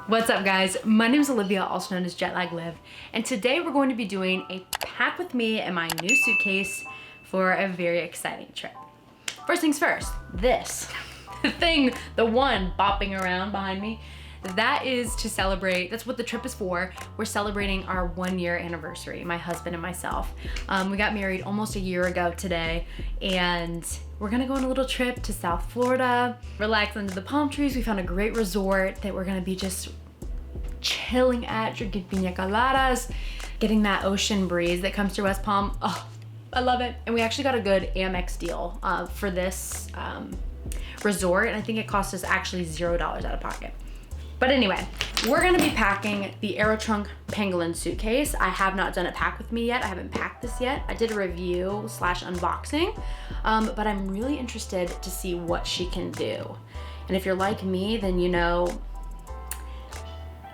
What's up guys? My name is Olivia, also known as Jetlag Liv, and today we're going to be doing a pack with me and my new suitcase for a very exciting trip. First things first, this, the one bopping around behind me, that is to celebrate, that's what the trip is for. We're celebrating our 1 year anniversary, my husband and myself. We got married almost a year ago today, and we're gonna go on a little trip to South Florida, relax under the palm trees. We found a great resort that we're gonna be just chilling at, drinking piña coladas, getting that ocean breeze that comes through West Palm. Oh, I love it. And we actually got a good Amex deal for this resort, and I think it cost us actually $0 out of pocket. But anyway, we're gonna be packing the AeroTrunk Pangolin suitcase. I have not done a pack with me yet. I haven't packed this yet. I did a review / unboxing, but I'm really interested to see what she can do. And if you're like me, then you know,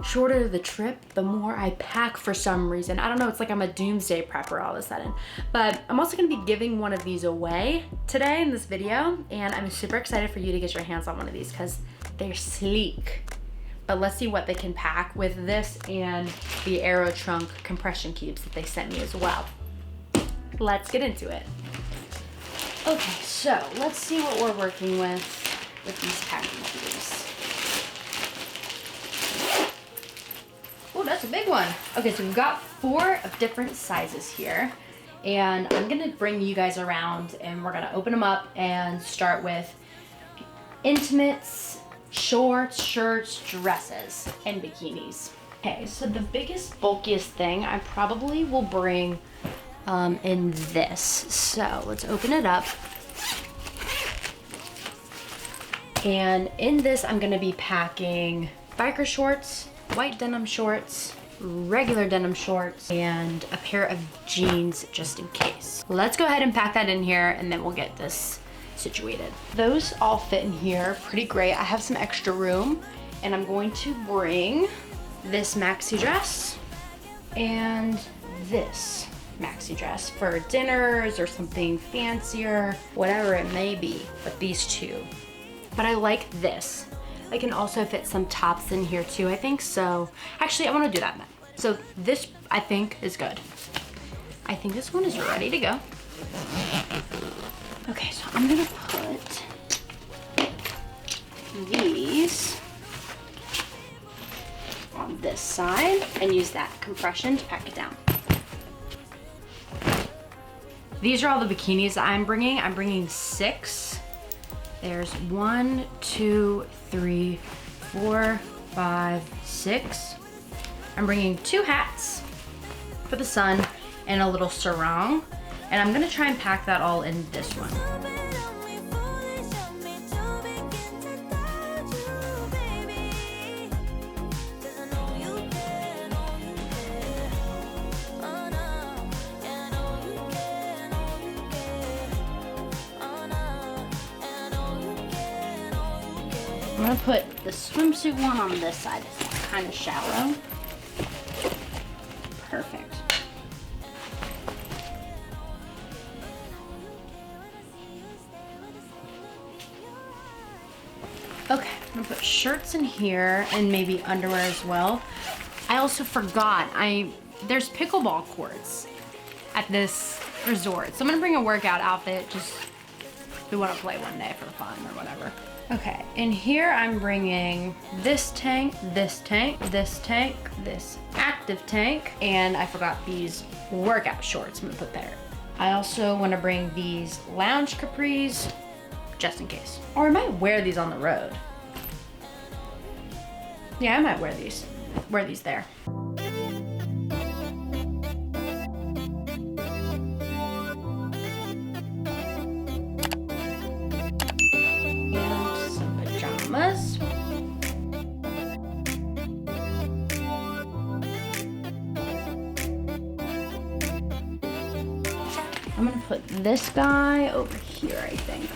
shorter the trip, the more I pack for some reason. I don't know, it's like I'm a doomsday prepper all of a sudden. But I'm also gonna be giving one of these away today in this video, and I'm super excited for you to get your hands on one of these because they're sleek. But let's see what they can pack with this and the AeroTrunk compression cubes that they sent me as well. Let's get into it. Okay, so let's see what we're working with these packing cubes. Oh, that's a big one. Okay, so we've got 4 of different sizes here, and I'm gonna bring you guys around and we're gonna open them up and start with intimates, shorts, shirts, dresses, and bikinis. Okay, so the biggest, bulkiest thing I probably will bring in this. So let's open it up. And in this, I'm gonna be packing biker shorts, white denim shorts, regular denim shorts, and a pair of jeans just in case. Let's go ahead and pack that in here, and then we'll get this situated. Those all fit in here pretty great. I have some extra room, and I'm going to bring this maxi dress and this maxi dress for dinners or something fancier, whatever it may be, but these two. But I like this. I can also fit some tops in here too, I think. So actually I want to do that then. So this I think is good. I think this one is ready to go. Okay, so I'm gonna put these on this side and use that compression to pack it down. These are all the bikinis I'm bringing. I'm bringing 6. There's 1, 2, 3, 4, 5, 6. I'm bringing 2 hats for the sun and a little sarong. And I'm gonna try and pack that all in this one. I'm gonna put the swimsuit one on this side. It's kind of shallow. Perfect. Okay, I'm gonna put shirts in here and maybe underwear as well. I also forgot, there's pickleball courts at this resort. So I'm gonna bring a workout outfit, just if we wanna play one day for fun or whatever. Okay, in here I'm bringing this tank, this tank, this tank, this active tank, and I forgot these workout shorts I'm gonna put there. I also wanna bring these lounge capris, just in case. Or I might wear these on the road. Yeah, I might wear these there. And some pajamas. I'm gonna put this guy over here, I think.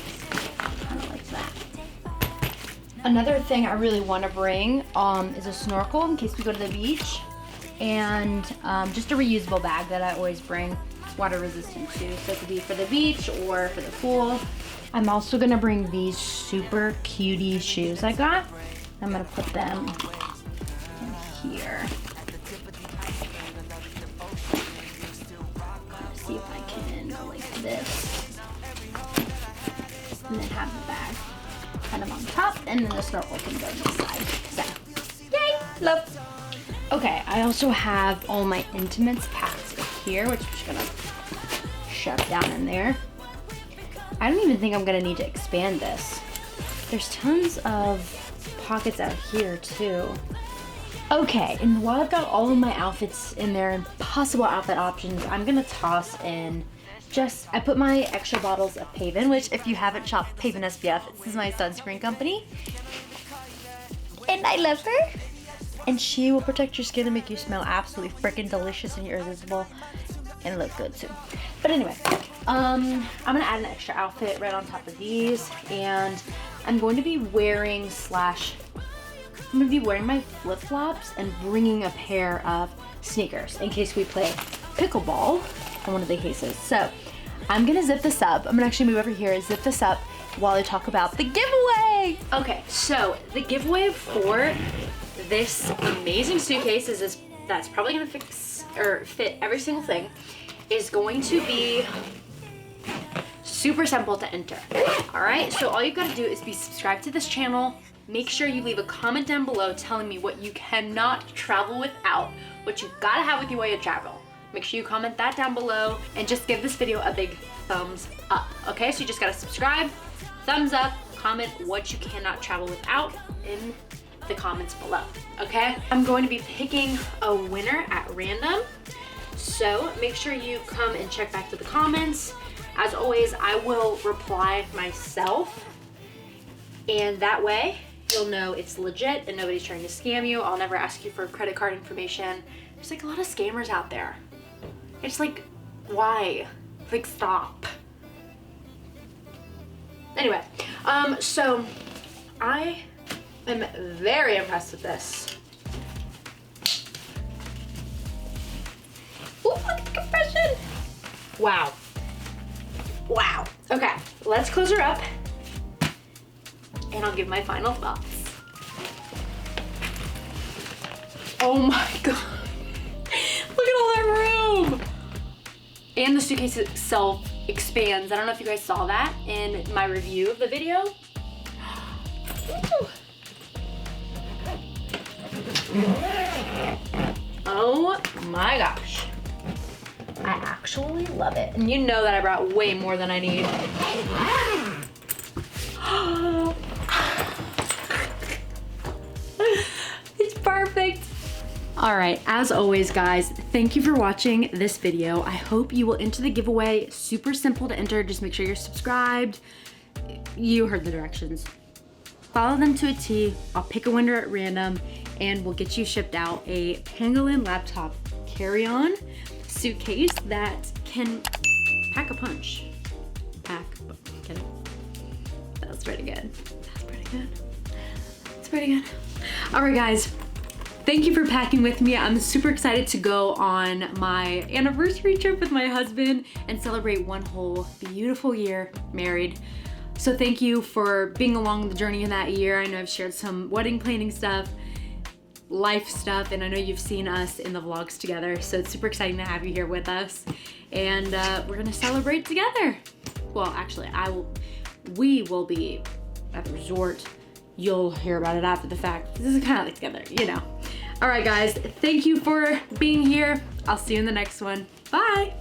Kind of like that. Another thing I really want to bring is a snorkel in case we go to the beach, and just a reusable bag that I always bring. It's water resistant too, so it could be for the beach or for the pool. I'm also gonna bring these super cutie shoes I got. I'm gonna put them here. See if I can go like this. And then have the bag kind of on top, and then the snorkel can go to the side. So, yay, love. Okay, I also have all my intimates packed here, which I'm just gonna shove down in there. I don't even think I'm gonna need to expand this. There's tons of pockets out here too. Okay, and while I've got all of my outfits in there and possible outfit options, I'm gonna toss in I put my extra bottles of Paven, which if you haven't shopped Paven SPF, this is my sunscreen company. And I love her. And she will protect your skin and make you smell absolutely freaking delicious and irresistible and look good too. But anyway, I'm gonna add an extra outfit right on top of these, and I'm going to be wearing my flip-flops and bringing a pair of sneakers in case we play pickleball on one of the cases. So I'm gonna zip this up. I'm gonna actually move over here and zip this up while I talk about the giveaway. Okay, so the giveaway for this amazing suitcase that's probably gonna fit every single thing, is going to be super simple to enter. All right, so all you've got to do is be subscribed to this channel. Make sure you leave a comment down below telling me what you cannot travel without, what you gotta have with you while you travel. Make sure you comment that down below and just give this video a big thumbs up. Okay, so you just gotta subscribe, thumbs up, comment what you cannot travel without in the comments below, okay? I'm going to be picking a winner at random, so make sure you come and check back to the comments. As always, I will reply myself, and that way you'll know it's legit and nobody's trying to scam you. I'll never ask you for credit card information. There's like a lot of scammers out there. It's like, why? Like, stop. Anyway, so I am very impressed with this. Ooh, look at the compression. Wow. Wow. Okay, let's close her up and I'll give my final thoughts. Oh my God. Look at all that room. And the suitcase itself expands. I don't know if you guys saw that in my review of the video. Oh my gosh. I actually love it. And you know that I brought way more than I need. It's perfect. All right, as always, guys, thank you for watching this video. I hope you will enter the giveaway. Super simple to enter. Just make sure you're subscribed. You heard the directions. Follow them to a T. I'll pick a winner at random and we'll get you shipped out a Pangolin laptop carry-on suitcase that can pack a punch. Kidding. That was pretty good. That's pretty good. That's pretty good. All right, guys. Thank you for packing with me. I'm super excited to go on my anniversary trip with my husband and celebrate one whole beautiful year married. So thank you for being along the journey in that year. I know I've shared some wedding planning stuff, life stuff, and I know you've seen us in the vlogs together. So it's super exciting to have you here with us. And we're gonna celebrate together. Well, actually, we will be at the resort. You'll hear about it after the fact. This is kind of like together, you know. All right, guys, thank you for being here. I'll see you in the next one. Bye.